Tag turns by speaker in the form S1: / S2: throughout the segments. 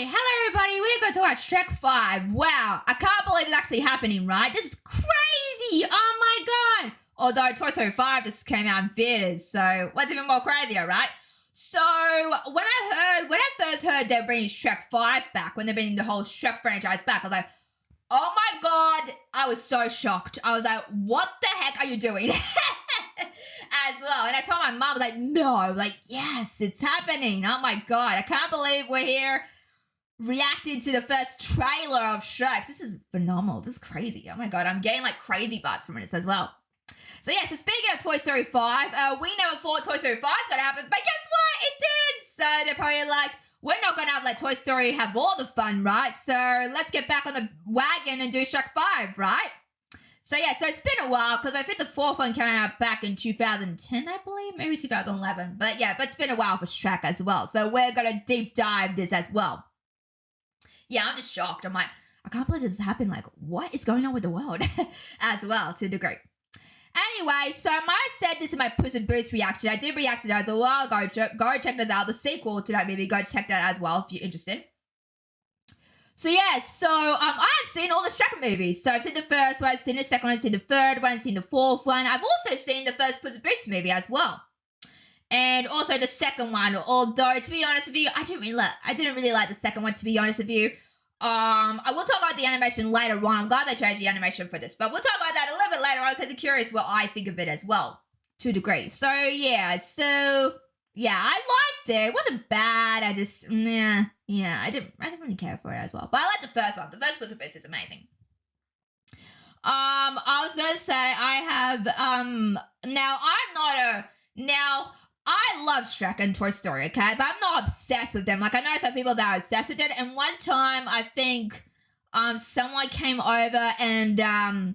S1: Hello everybody, we're going to watch Shrek 5. Wow, I can't believe it's actually happening, right? This is crazy! Oh my god! Although Toy Story 5 just came out in theaters, so what's even more crazier, right? So, when I first heard they're bringing Shrek 5 back, when they're bringing the whole Shrek franchise back, I was like, oh my god, I was so shocked. I was like, what the heck are you doing? As well. And I told my mom, I was like, no, like, yes, it's happening. Oh my god, I can't believe we're here reacting to the first trailer of Shrek. This is phenomenal. This is crazy. Oh my god, I'm getting like crazy vibes from it as well. So yeah, so speaking of Toy Story 5, we never thought Toy Story 5 is going to happen, but guess what? It did! So they're probably like, we're not going to let Toy Story have all the fun, right? So let's get back on the wagon and do Shrek 5, right? So yeah, so it's been a while because I think the fourth one came out back in 2010, I believe, maybe 2011. But yeah, but it's been a while for Shrek as well. So we're going to deep dive this as well. Yeah, I'm just shocked. I'm like, I can't believe this happened. Like, what is going on with the world as well to a degree. Anyway, so I said this in my Puss in Boots reaction. I did react to that as well. Go check that out. The sequel to that movie. Go check that as well if you're interested. So yeah, so I've seen all the Shrek movies. So I've seen the first one, I've seen the second one, I've seen the third one, I've seen the fourth one. I've also seen the first Puss in Boots movie as well. And also the second one, although to be honest with you, I didn't really like the second one, to be honest with you. I will talk about the animation later on. I'm glad they changed the animation for this, but we'll talk about that a little bit later on because I'm curious what I think of it as well, to a degree. So yeah, I liked it. It wasn't bad. I didn't really care for it as well. But I like the first one. The first Puss in Boots is amazing. I was gonna say I love Shrek and Toy Story, okay? But I'm not obsessed with them. Like, I know some people that are obsessed with it. And one time, I think, someone came over and, my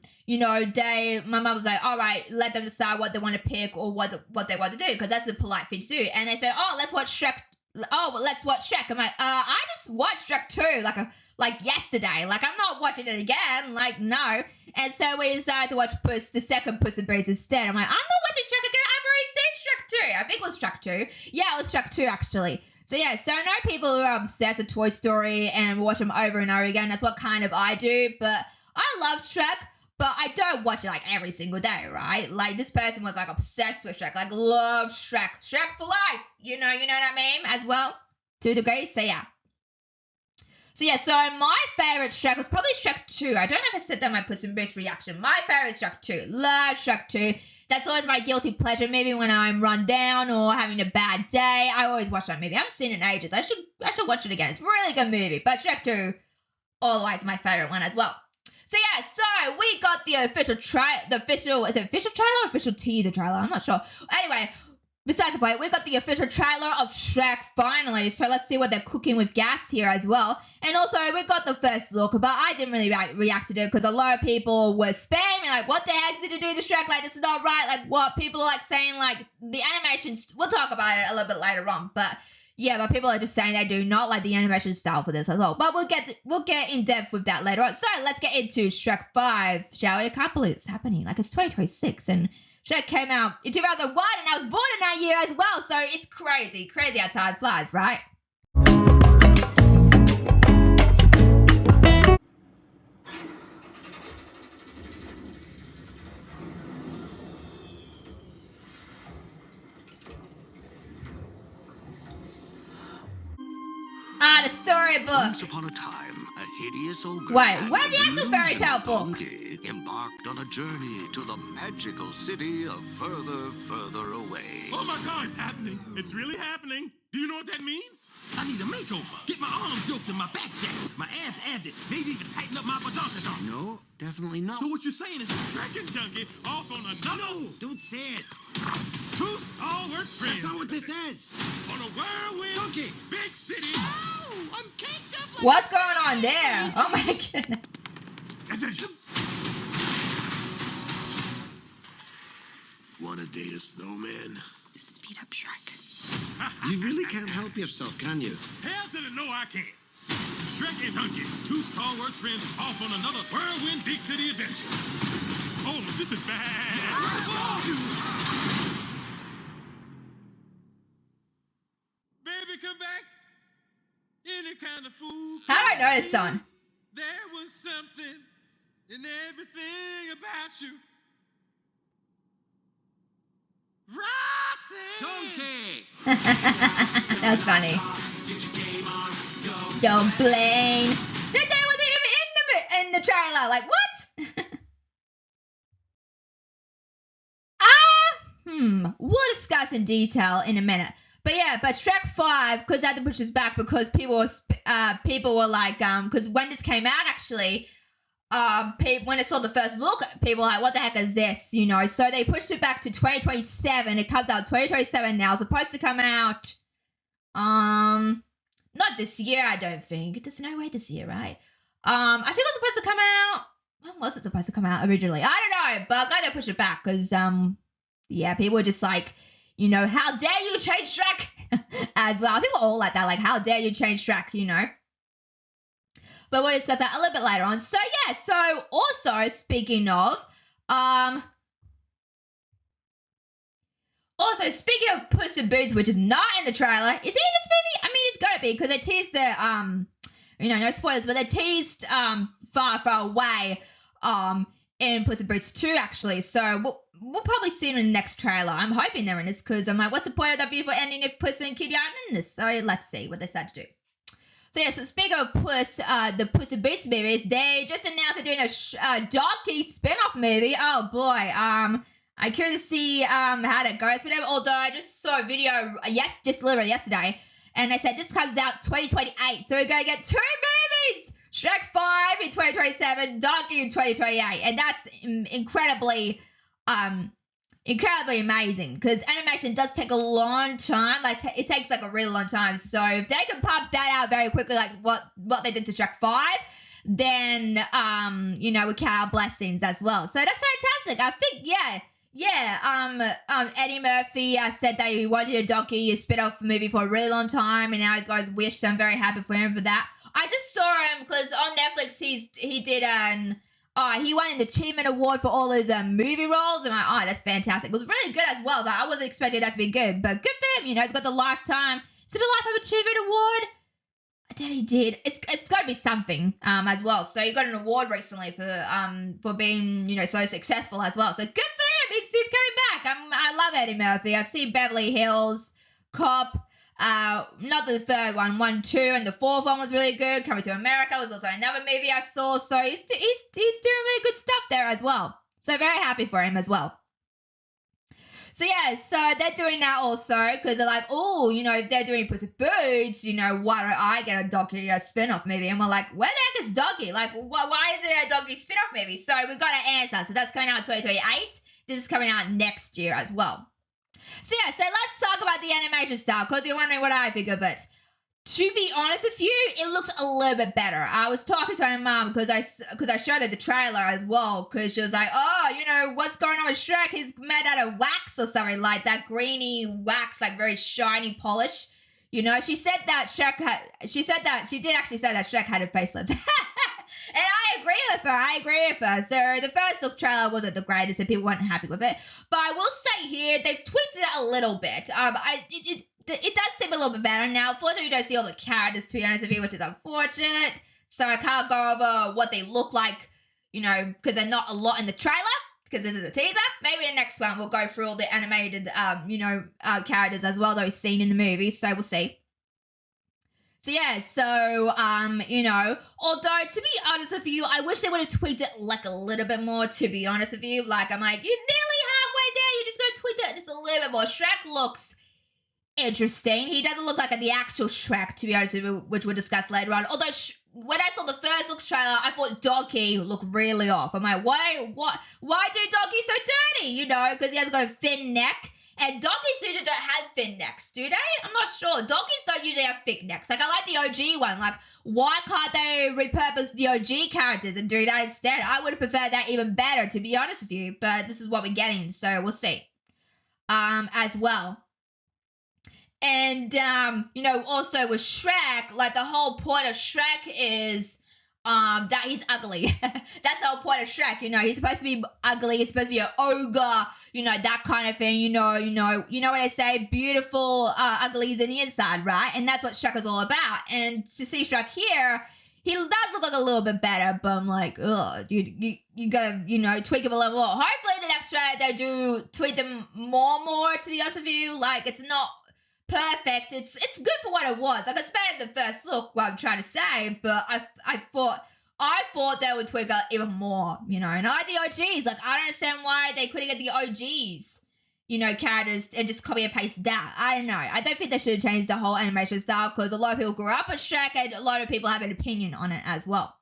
S1: mum was like, all right, let them decide what they want to pick or what they want to do. Because that's the polite thing to do. And they said, oh, let's watch Shrek. Oh, well, let's watch Shrek. I'm like, I just watched Shrek 2, like yesterday. Like, I'm not watching it again. Like, no. And so we decided to watch the second Puss in Boots instead. I'm like, I'm not watching Shrek again. I've already seen Shrek 2. I think it was Shrek 2. Yeah, it was Shrek 2, actually. So, yeah, so I know people who are obsessed with Toy Story and watch them over and over again. That's what kind of I do. But I love Shrek, but I don't watch it, like, every single day, right? Like, this person was, like, obsessed with Shrek. Like, love Shrek. Shrek for life. You know what I mean? As well, to a degree. So, yeah. So my favorite Shrek was probably Shrek 2. I don't know if I said that in my Puss in Boots reaction. My favorite is Shrek 2. Love Shrek 2. That's always my guilty pleasure movie when I'm run down or having a bad day. I always watch that movie. I haven't seen it in ages. I should watch it again. It's a really good movie. But Shrek 2 always my favorite one as well. So yeah, so we got the official is it official trailer or official teaser trailer? I'm not sure. Anyway, besides the point, we got the official trailer of Shrek finally. So let's see what they're cooking with gas here as well. And also, we got the first look, but I didn't really react to it because a lot of people were spamming, like, what the heck did you do to Shrek? Like, this is not right. Like, what? People are, like, saying, like, the animations, we'll talk about it a little bit later on, but yeah, but people are just saying they do not like the animation style for this as well. But we'll get in depth with that later on. So let's get into Shrek 5, shall we? I can't believe it's happening. Like, it's 2026 and Shrek came out in 2001 and I was born in that year as well. So it's crazy how time flies, right? The storybook.
S2: Once upon a time, a hideous old
S1: Wait, where's the actual fairy tale book?
S2: Donkey embarked on a journey to the magical city of further away.
S3: Oh my god, it's happening. It's really happening. Do you know what that means? I need a makeover. Get my arms yoked and my back jacked, my ass added, maybe even tighten up my badonkadonk.
S2: No, definitely not.
S3: So what you're saying is Shrek and Donkey off on another...
S4: No, don't say it.
S3: Two stalwart friends.
S4: That's not what this is.
S3: On a whirlwind...
S4: Donkey.
S3: Big city...
S4: Oh, I'm caked up like...
S1: What's going on there? Oh my goodness.
S3: Adventure.
S4: Wanna date a snowman?
S5: Speed up, Shrek.
S4: You really can't help yourself, can you?
S3: Hell to the no, I can't. Shrek and Donkey, two stalwart friends off on another whirlwind big city adventure. Oh, this is bad. Baby, come back. In any kind of fool.
S1: How do I know this song?
S3: There was something in everything about you. Roxy!
S2: Donkey!
S1: That's funny. Don't blame. So they wasn't even in the trailer. Like what? We'll discuss in detail in a minute. But yeah, but Shrek 5, because I had to push this back because people were like, because when this came out actually, when they saw the first look, people were like, what the heck is this? You know, so they pushed it back to 2027. It comes out 2027 now. It's supposed to come out, not this year, I don't think. There's no way this year, right? I think it was supposed to come out. When was it supposed to come out originally? I don't know, but I'm glad they pushed it back because, yeah, people were just like, you know, how dare you change Shrek as well. People are all like that, like, how dare you change Shrek, you know. But we'll discuss that a little bit later on. So, yeah, so also speaking of Puss in Boots, which is not in the trailer. Is he in this movie? I mean, it's got to be because they teased the, you know, no spoilers, but they teased Far, Far Away in Puss in Boots 2, actually. So we'll probably see it in the next trailer. I'm hoping they're in this because I'm like, what's the point of that beautiful ending if Puss and Kitty aren't in this? So let's see what they decide to do. So yeah, so speaking of the Puss in Boots movies, they just announced they're doing a Donkey spin-off movie. Oh boy, I'm curious to see how that goes for them. Although I just saw a video, just literally yesterday, and they said this comes out 2028, so we're gonna get 2 movies: Shrek 5 in 2027, Donkey in 2028, and that's incredibly amazing because animation does take a long time. Like it takes like a really long time. So if they can pump that out very quickly, like what they did to Shrek 5, then you know, we count our blessings as well. So that's fantastic. I think Eddie Murphy said that he wanted a Donkey spin-off movie for a really long time, and now he's got his wish. So I'm very happy for him for that. I just saw him because on Netflix he won an achievement award for all his movie roles, and I'm like, oh, that's fantastic. It was really good as well. Like, I wasn't expecting that to be good, but good for him. You know, he's got the lifetime. Is it a lifetime achievement award? I doubt he did. It's got to be something as well. So he got an award recently for being, you know, so successful as well. So good for him. He's coming back. I love Eddie Murphy. I've seen Beverly Hills Cop. Not the third one, 1, 2, and the fourth one was really good. Coming to America was also another movie I saw. So he's doing really good stuff there as well. So very happy for him as well. So yeah, so they're doing that also because they're like, oh, you know, if they're doing Puss in Boots, you know, why don't I get a Donkey spin-off movie? And we're like, where the heck is Donkey? Like, why is it a Donkey spin-off movie? So we've got an answer. So that's coming out in 2028. This is coming out next year as well. So yeah, so let's talk about the animation style because you're wondering what I think of it. To be honest with you, it looks a little bit better. I was talking to my mom because I showed her the trailer as well because she was like, oh, you know, what's going on with Shrek? He's made out of wax or something like that, greeny wax, like very shiny polish. You know, she said that she did actually say that Shrek had a facelift. And I agree with her. So the first look trailer wasn't the greatest and people weren't happy with it. But I will say here, they've tweaked it a little bit. It does seem a little bit better. Now, unfortunately, you don't see all the characters, to be honest with you, which is unfortunate. So I can't go over what they look like, you know, because they're not a lot in the trailer, because this is a teaser. Maybe the next one we'll go through all the animated, characters as well that we've seen in the movie. So we'll see. So yeah, you know, although to be honest with you, I wish they would have tweaked it like a little bit more, to be honest with you. Like, I'm like, you're nearly halfway there, you just gotta tweak it just a little bit more. Shrek looks interesting. He doesn't look like the actual Shrek, to be honest with you, which we'll discuss later on. Although, when I saw the first look trailer, I thought Donkey looked really off. I'm like, why do Donkey so dirty? You know, because he has got a thin neck. And donkeys usually don't have thin necks, do they? I'm not sure. Donkeys don't usually have thick necks. Like, I like the OG one. Like, why can't they repurpose the OG characters and do that instead? I would have preferred that even better, to be honest with you. But this is what we're getting, so we'll see. As well. And, you know, also with Shrek, like, the whole point of Shrek is, that he's ugly. That's the whole point of Shrek, he's supposed to be ugly, he's supposed to be an ogre, that kind of thing, you know what I say, beautiful, ugly is in the inside, right? And that's what Shrek is all about. And to see Shrek here, he does look like a little bit better, but I'm like, ugh, dude, you gotta, tweak him a little more. Hopefully the next trailer they do tweak them more, to be honest with you. Like, it's not perfect. It's good for what it was. Like, it's better than the first look, what I'm trying to say, but I thought they would tweak it even more, and I like the OGs. Like, I don't understand why they couldn't get the OGs, characters and just copy and paste that. I don't know. I don't think they should have changed the whole animation style because a lot of people grew up with Shrek and a lot of people have an opinion on it as well.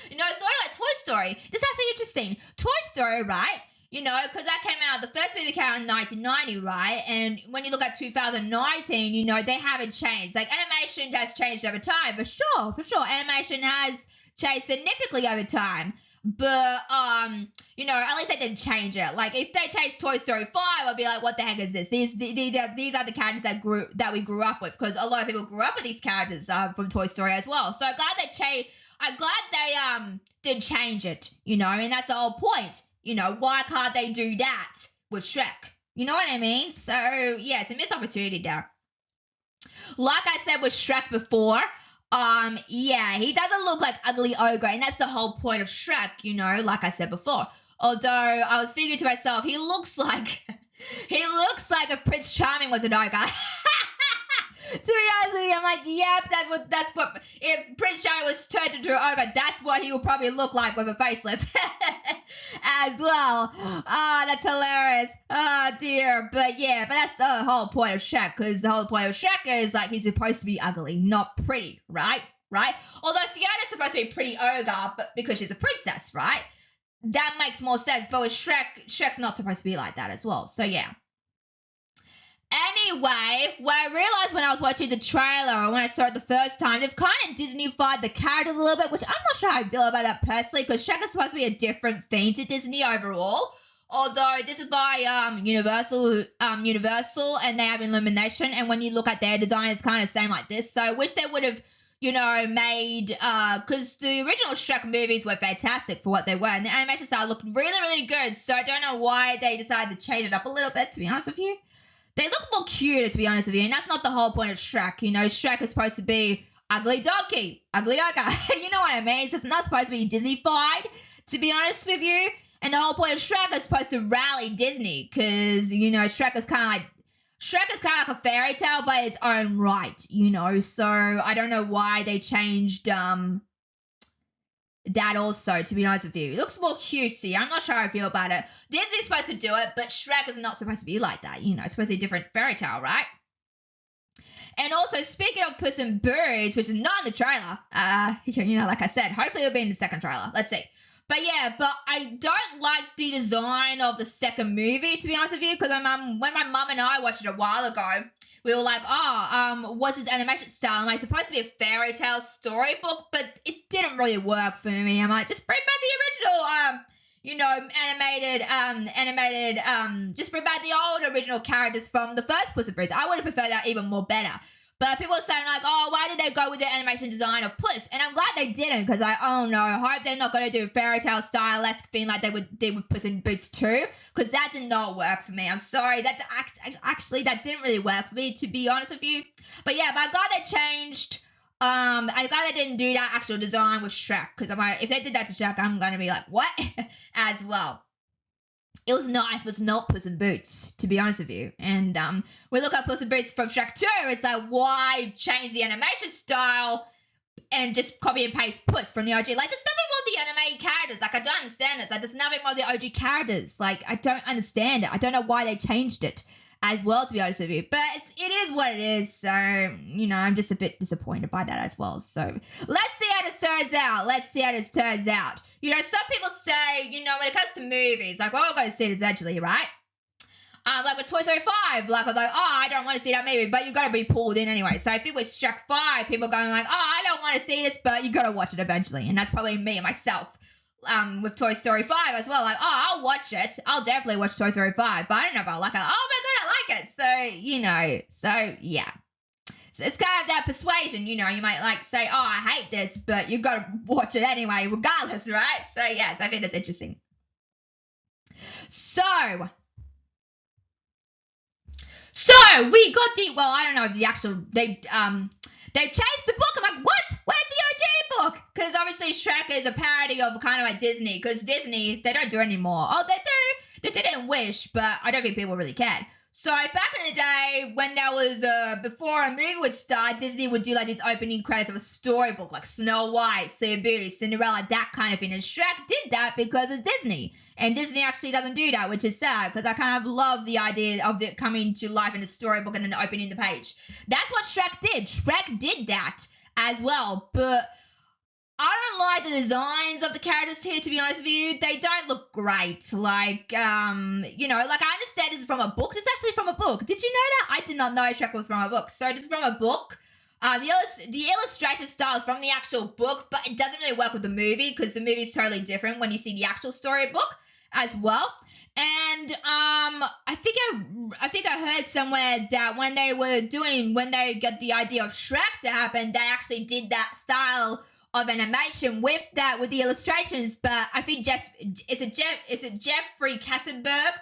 S1: Sort of like Toy Story. This is actually interesting. Toy Story, right? Because that came out, the first movie came out in 1990, right? And when you look at 2019, they haven't changed. Like, animation has changed over time, for sure. Animation has changed significantly over time. But, at least they didn't change it. Like, if they changed Toy Story 5, I'd be like, what the heck is this? These are the characters that we grew up with, because a lot of people grew up with these characters from Toy Story as well. So I'm glad they did change it, I mean, that's the whole point. Why can't they do that with Shrek? You know what I mean? So, yeah, it's a missed opportunity there. Like I said with Shrek before, yeah, he doesn't look like ugly ogre, and that's the whole point of Shrek, like I said before. Although I was thinking to myself, he looks like if Prince Charming was an ogre. To be honest with you, I'm like, yep, that's what if Prince Charming was turned into an ogre, that's what he would probably look like with a facelift as well. That's hilarious. Oh dear. But that's the whole point of Shrek, because the whole point of Shrek is like he's supposed to be ugly, not pretty, right? Although Fiona's supposed to be pretty ogre, but because she's a princess, right? That makes more sense. But with Shrek's not supposed to be like that as well. So yeah. Anyway, what I realized when I was watching the trailer, when I saw it the first time, they've kind of Disney-fied the characters a little bit, which I'm not sure how I feel about that personally, because Shrek is supposed to be a different theme to Disney overall. Although this is by Universal, and they have Illumination, and when you look at their design, it's kind of the same like this. So I wish they would have, made, because the original Shrek movies were fantastic for what they were, and the animation style looked really, really good. So I don't know why they decided to change it up a little bit, to be honest with you. They look more cuter, to be honest with you, and that's not the whole point of Shrek. Shrek is supposed to be ugly donkey, ugly ogre. You know what I mean? So it's not supposed to be Disney-fied, to be honest with you. And the whole point of Shrek is supposed to rally Disney, because, Shrek is kind of like a fairy tale, but its own right, So I don't know why they changed that also, to be honest with you. It looks more cutesy. I'm not sure how I feel about it. Disney's supposed to do it, but Shrek is not supposed to be like that. It's supposed to be a different fairy tale, right? And also, speaking of Puss in Boots, which is not in the trailer, like I said, hopefully it'll be in the second trailer. Let's see. But I don't like the design of the second movie, to be honest with you, because when my mum and I watched it a while ago, we were like, what's his animation style? Am I supposed to be a fairy tale storybook? But it didn't really work for me. I'm like, just bring back the original, just bring back the old original characters from the first Puss in Boots. I would have preferred that even more better. But people are saying like, why did they go with the animation design of Puss? And I'm glad they didn't, because I hope they're not going to do a fairy tale style-esque thing like they did with Puss in Boots 2, because that did not work for me. I'm sorry. That didn't really work for me, to be honest with you. But I'm glad they changed. I'm glad they didn't do that actual design with Shrek, because I'm like, if they did that to Shrek, I'm going to be like, what? As well. It was nice, but it's not Puss in Boots, to be honest with you. And we look at Puss in Boots from Shrek 2, it's like, why change the animation style and just copy and paste Puss from the OG? Like, there's nothing wrong with the animated characters. Like, I don't understand this. Like, there's nothing wrong with the OG characters. Like, I don't understand it. I don't know why they changed it as well, to be honest with you. But it is what it is. So, I'm just a bit disappointed by that as well. So, let's see how this turns out. Some people say, when it comes to movies, like, I'll go see it eventually, right? Like with Toy Story 5, like, I was like, I don't want to see that movie, but you got to be pulled in anyway. So I think with Shrek 5, people are going like, I don't want to see this, but you got to watch it eventually. And that's probably me and myself with Toy Story 5 as well. Like, I'll watch it. I'll definitely watch Toy Story 5, but I don't know if I'll like it. Oh my God, I like it. So, yeah. So it's kind of that persuasion, you might like say, oh, I hate this, but you've got to watch it anyway, regardless, right? So yes, I think that's interesting. So we got I don't know if the actual, they've changed the book. I'm like, what? Where's the OG book? Because obviously Shrek is a parody of kind of like Disney, because Disney, they don't do it anymore. Oh, they do. They did it in Wish, but I don't think people really cared. So back in the day, when there was, before a movie would start, Disney would do like these opening credits of a storybook, like Snow White, Sleeping Beauty, Cinderella, that kind of thing. And Shrek did that because it's Disney. And Disney actually doesn't do that, which is sad, because I kind of love the idea of it coming to life in a storybook and then opening the page. That's what Shrek did. Shrek did that as well, but I don't like the designs of the characters here, to be honest with you. They don't look great. Like, I understand this is from a book. This is actually from a book. Did you know that? I did not know Shrek was from a book. So this is from a book. The illustration style is from the actual book, but it doesn't really work with the movie, because the movie is totally different when you see the actual storybook as well. And I think I heard somewhere that when they got the idea of Shrek to happen, they actually did that style of animation with the illustrations. But I think is it Jeffrey Katzenberg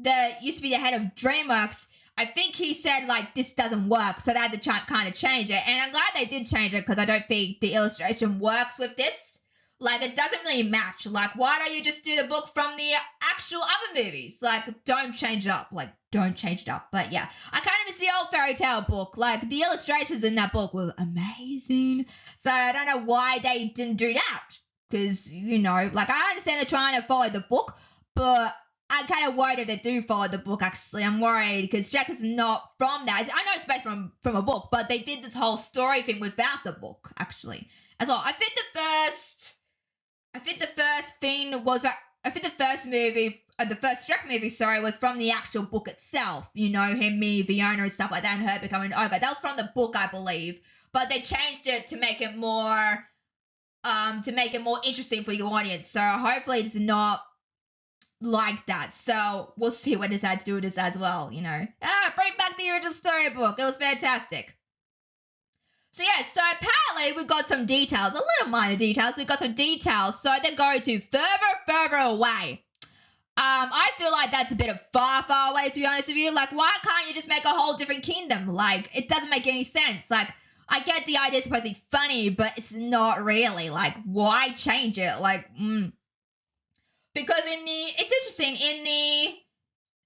S1: that used to be the head of DreamWorks? I think he said, like, this doesn't work, so they had to kind of change it. And I'm glad they did change it, because I don't think the illustration works with this. Like, it doesn't really match. Like, why don't you just do the book from the actual other movies? Like, don't change it up. Like, don't change it up. But, yeah, I kind of miss the old fairy tale book. Like, the illustrations in that book were amazing. So I don't know why they didn't do that. Because, like, I understand they're trying to follow the book, but I'm kind of worried if they do follow the book, actually. I'm worried, because Shrek is not from that. I know it's based from a book, but they did this whole story thing without the book, actually, as well. I think the first Shrek movie, was from the actual book itself. Him, me, Fiona, and stuff like that, and her becoming ogre. That was from the book, I believe. But they changed it to make it more interesting for your audience. So hopefully it's not like that. So we'll see what they decide to do with this as well, bring back the original storybook. It was fantastic. So yeah, so apparently we got some details, a little minor details. We got some details. So they go to further away. I feel like that's a bit of far away, to be honest with you. Like, why can't you just make a whole different kingdom? Like, it doesn't make any sense. Like, I get the idea it's supposed to be funny, but it's not really. Like, why change it? Like, Because it's interesting,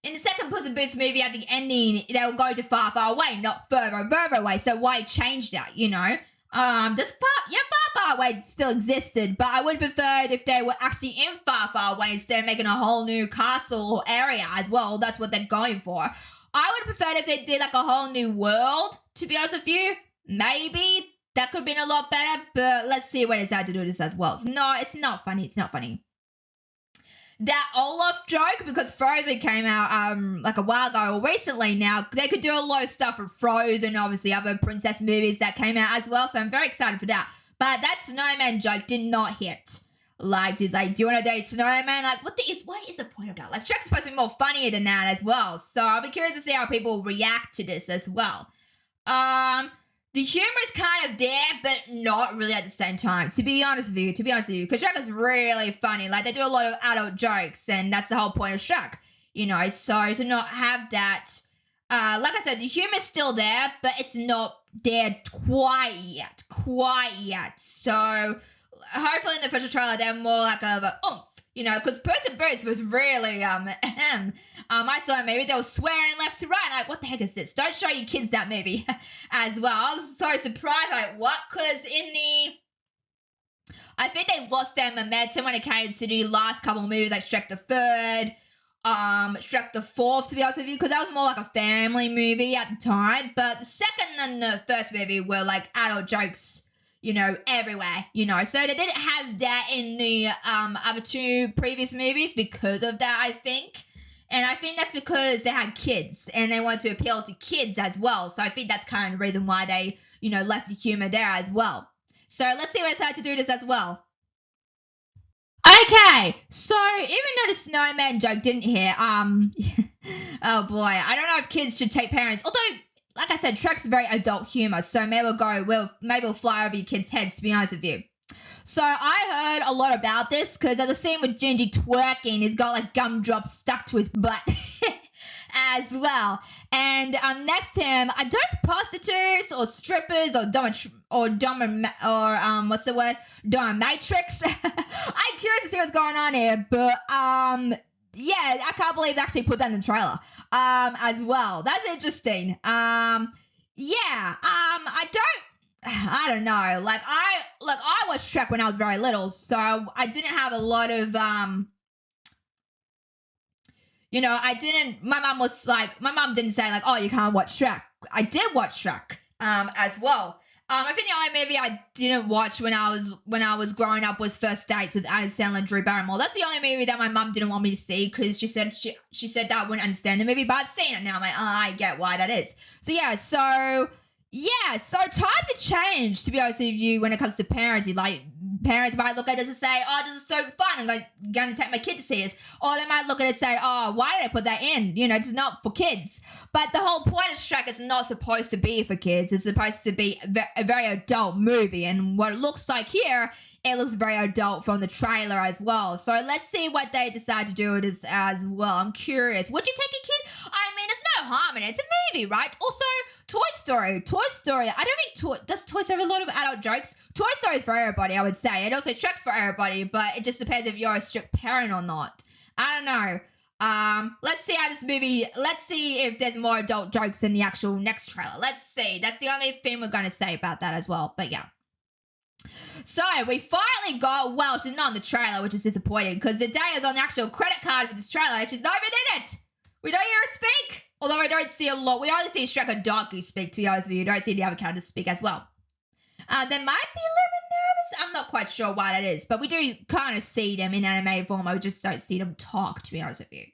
S1: in the second Puss in Boots movie, at the ending, they'll go to far away, not further away. So why change that, This far away still existed, but I would prefer it if they were actually in far away instead of making a whole new castle area as well. That's what they're going for. I would prefer it if they did like a whole new world, to be honest with you. Maybe that could have been a lot better, but let's see what they decide to do this as well. It's not funny. It's not funny. That Olaf joke, because Frozen came out like a while ago, or recently now, they could do a lot of stuff with Frozen, obviously other princess movies that came out as well, so I'm very excited for that. But that snowman joke did not hit. Like, he's like, do you want to date snowman? Like, what is the point of that? Like, Shrek's supposed to be more funnier than that as well, so I'll be curious to see how people react to this as well. The humor is kind of there, but not really at the same time, to be honest with you, because Shrek is really funny. Like, they do a lot of adult jokes, and that's the whole point of Shrek, so to not have that, like I said, the humor is still there, but it's not there quite yet, so hopefully in the official trailer, they're more like of a oomph, because Puss in Boots was really, I saw maybe they were swearing left to right, like, what the heck is this? Don't show your kids that movie as well. I was so surprised, like, what? Because I think they lost their momentum when it came to the last couple of movies, like Shrek the Third, Shrek the Fourth, to be honest with you, because that was more like a family movie at the time, but the second and the first movie were, like, adult jokes, everywhere, so they didn't have that in the other two previous movies because of that, I think. And I think that's because they had kids and they wanted to appeal to kids as well. So I think that's kind of the reason why they, left the humor there as well. So let's see what it's had to do this as well. Okay, so even though the snowman joke didn't hit, oh boy, I don't know if kids should take parents. Although like I said, Shrek's very adult humor, so maybe we'll fly over your kids' heads, to be honest with you. So I heard a lot about this because there's a scene with Gingy twerking. He's got like gumdrops stuck to his butt as well. And next to him, are those prostitutes or strippers or what's the word? Dominatrix? I'm curious to see what's going on here, but yeah, I can't believe they actually put that in the trailer as well. That's interesting. I don't know. Like I watched Shrek when I was very little, so I didn't have a lot of my mom didn't say like, oh, you can't watch Shrek. I did watch Shrek as well. I think the only movie I didn't watch when I was growing up was First Dates with Adam Sandler and Drew Barrymore. That's the only movie that my mum didn't want me to see because she said that I wouldn't understand the movie, but I've seen it now. I'm like, oh, I get why that is. So times have changed, to be honest with you, when it comes to parenting. Like, parents might look at this and say, oh, this is so fun, I'm going to take my kid to see this. Or they might look at it and say, oh, why did I put that in? It's not for kids. But the whole point of Shrek is not supposed to be for kids. It's supposed to be a very adult movie. And what it looks like here, it looks very adult from the trailer as well. So let's see what they decide to do with this as well. I'm curious. Would you take a kid? I mean, there's no harm in it. It's a movie, right? Also, Toy Story. I don't think does Toy Story have a lot of adult jokes? Toy Story is for everybody, I would say. And also Shrek's for everybody, but it just depends if you're a strict parent or not. I don't know. Let's see if there's more adult jokes in the actual next trailer. Let's see. That's the only thing we're going to say about that as well. But yeah. So we finally got Welsh, she's not in the trailer, which is disappointing because the day is on the actual credit card for this trailer and she's not even in it. We don't hear her speak. Although I don't see a lot. We only see Shrek and Donkey speak, to be honest with you. Don't see the other characters speak as well. They might be a little bit nervous. I'm not quite sure why that is, but we do kind of see them in animated form. I just don't see them talk, to be honest with you.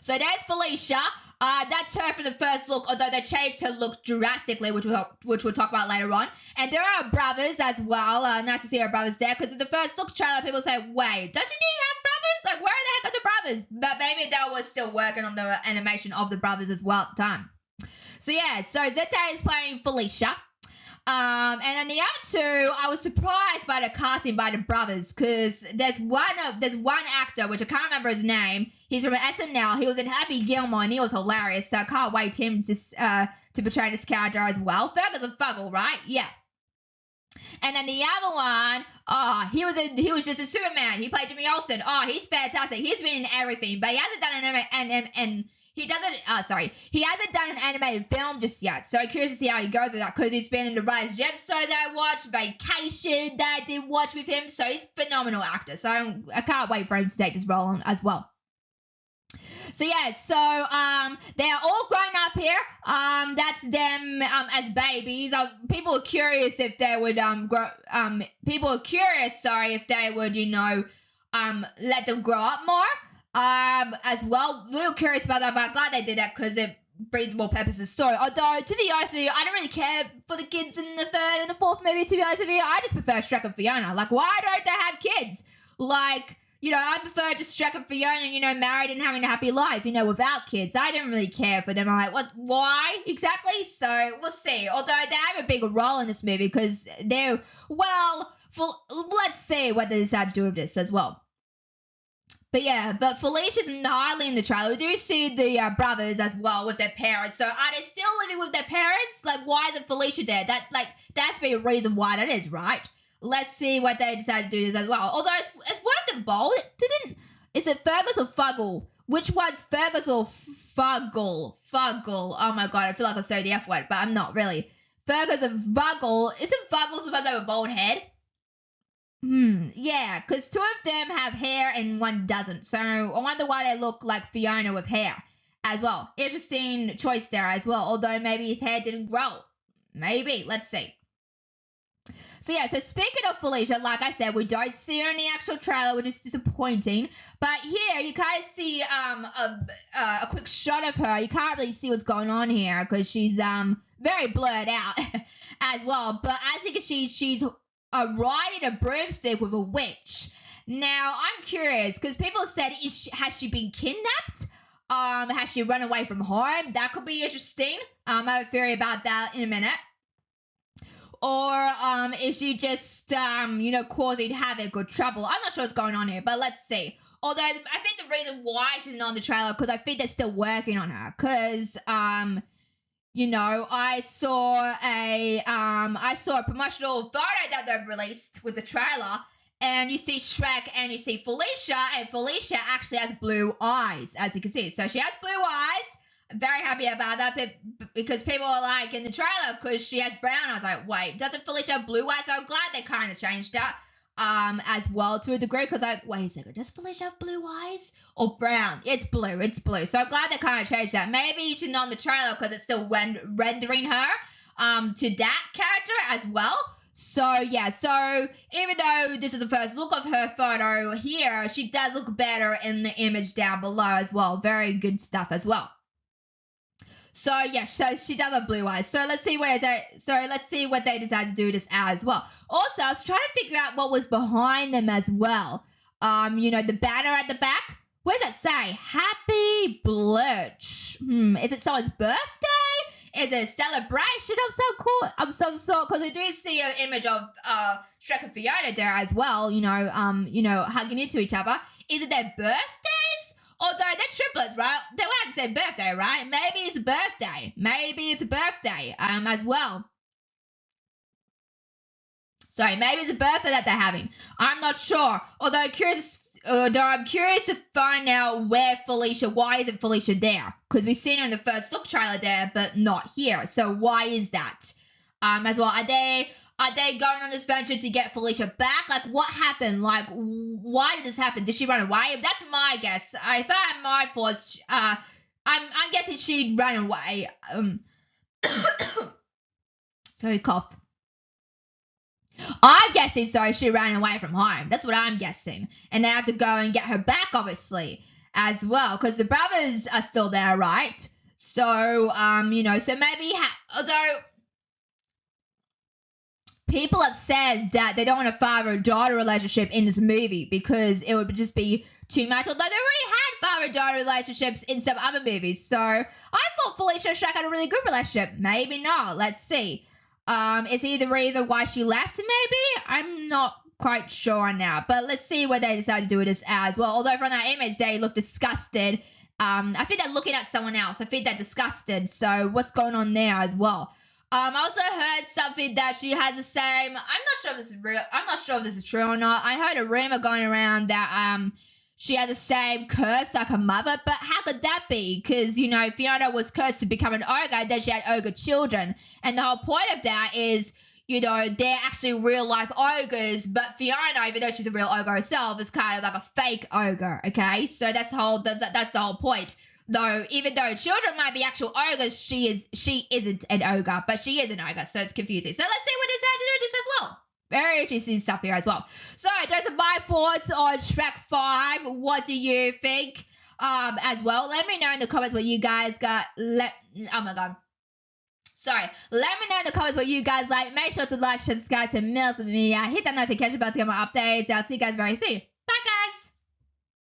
S1: So there's Felicia. That's her from the first look, although they changed her look drastically, which we'll talk about later on. And there are brothers as well. Nice to see her brothers there, because in the first look trailer, people say, wait, doesn't he have brothers? Like, where the heck are the brothers? But maybe they were still working on the animation of the brothers as well at the time. So yeah, so Zeta is playing Felicia. And then the other two, I was surprised by the casting by the brothers, because there's one actor, which I can't remember his name. He's from SNL. He was in Happy Gilmore, and he was hilarious. So I can't wait him to portray this character as well. Fergus and Fuggle, right? Yeah. And then the other one, he was just a Superman. He played Jimmy Olsen. Oh, he's fantastic. He's been in everything, but he hasn't done he hasn't done an animated film just yet. So I'm curious to see how he goes with that, because he's been in the Rise Gemstones that I watched, Vacation that I did watch with him. So he's a phenomenal actor. So I can't wait for him to take this role on as well. So yeah, they're all grown up here. That's them as babies. People are curious if they would if they would let them grow up more. As well, we were curious about that, but I'm glad they did that because it brings more purpose to the story. Although, to be honest with you, I don't really care for the kids in the third and the fourth movie, to be honest with you. I just prefer Shrek and Fiona. Like, why don't they have kids? Like, I prefer just Shrek and Fiona, married and having a happy life, without kids. I didn't really care for them. I'm like, what? Why exactly? So, we'll see. Although, they have a bigger role in this movie because let's see what they decide to do with this as well. But Felicia's hardly in the trailer. We do see the brothers as well with their parents. So are they still living with their parents? Like, why isn't Felicia there? That's be a reason why that is, right? Let's see what they decide to do this as well. Although it's one of them bold. Is it Fergus or Fuggle? Which one's Fergus or Fuggle? Fuggle. Oh my god, I feel like I'm saying the F word, but I'm not really. Fergus and Fuggle. Isn't Fuggle supposed to have a bald head? Yeah, because two of them have hair and one doesn't. So I wonder why they look like Fiona with hair as well. Interesting choice there as well, although maybe his hair didn't grow. Maybe. Let's see. So yeah, so speaking of Felicia, like I said, we don't see her in the actual trailer, which is disappointing. But here, you kind of see a quick shot of her. You can't really see what's going on here because she's very blurred out as well. But as you can see, she's riding a broomstick with a witch. Now, I'm curious, because people said, has she been kidnapped? Has she run away from home? That could be interesting. I have a theory about that in a minute. Or is she just, causing havoc or trouble? I'm not sure what's going on here, but let's see. Although I think the reason why she's not on the trailer, because I think they're still working on her. Because, I saw a promotional photo that they've released with the trailer, and you see Shrek and you see Felicia, and Felicia actually has blue eyes, as you can see. So she has blue eyes. I'm very happy about that because people are like in the trailer because she has brown. I was like, wait, doesn't Felicia have blue eyes? So I'm glad they kind of changed that as well to a degree because wait a second, does Felicia have blue eyes or brown? It's blue. So I'm glad they kind of changed that. Maybe she's not in the trailer because it's still rendering her to that character as well. So, yeah, so even though this is the first look of her photo here, she does look better in the image down below as well. Very good stuff as well. So, yeah, so she does have blue eyes. So let's see what they decide to do this as well. Also, I was trying to figure out what was behind them as well. The banner at the back. What does that say? Happy Blurch. Is it someone's birthday? Is it a celebration of some sort? Because I do see an image of Shrek and Fiona there as well, hugging into each other. Is it their birthdays? Although they're triplets, right? They would have to say birthday, right? Maybe it's a birthday. As well. Sorry, maybe it's a birthday that they're having. I'm not sure. Although I'm curious to find out why isn't Felicia there? Because we've seen her in the first look trailer there, but not here. So why is that? As well, are they going on this venture to get Felicia back? Like, what happened? Like, why did this happen? Did she run away? That's my guess. If I had my thoughts, I'm guessing she ran away. Sorry, cough. I'm guessing she ran away from home. That's what I'm guessing. And they have to go and get her back, obviously, as well. Because the brothers are still there, right? So, so maybe, although people have said that they don't want a father-daughter relationship in this movie because it would just be too much. Although they already had father-daughter relationships in some other movies. So I thought Felicia and Shrek had a really good relationship. Maybe not. Let's see. Is he the reason why she left, maybe? I'm not quite sure now. But let's see what they decide to do with this as well. Although from that image, they look disgusted. I think they're looking at someone else. I think they're disgusted. So what's going on there as well? I also heard something that she has the same. I'm not sure if this is real. I'm not sure if this is true or not. I heard a rumor going around that she had the same curse like her mother. But how could that be? Because Fiona was cursed to become an ogre, and then she had ogre children. And the whole point of that is, they're actually real life ogres. But Fiona, even though she's a real ogre herself, is kind of like a fake ogre. Okay, so that's the whole point. Though, even though children might be actual ogres, she isn't an ogre, but she is an ogre, so it's confusing. So let's see what they decide to do with this as well. Very interesting stuff here as well. So those are my thoughts on Shrek 5. What do you think? As well, let me know in the comments what you guys got. Let me know in the comments what you guys like. Make sure to like, share, subscribe to Mills with me. Hit that notification bell to get more updates. I'll see you guys very soon.